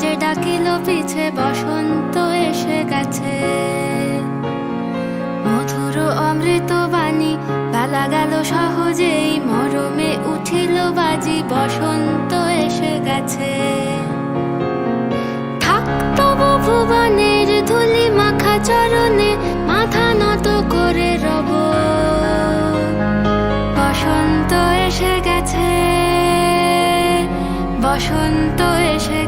যে ডাকিল পিছে বসন্ত এসে গেছে। মধুর অমৃত বাণী বেলা গেল সহজেই, মরমে উঠিল বাজি বসন্ত এসে গেছে। থাক তবু ভুবনের ধুলি মাখা চরণে, মাথা নত করে রব। বসন্ত এসে গেছে, বসন্ত এসে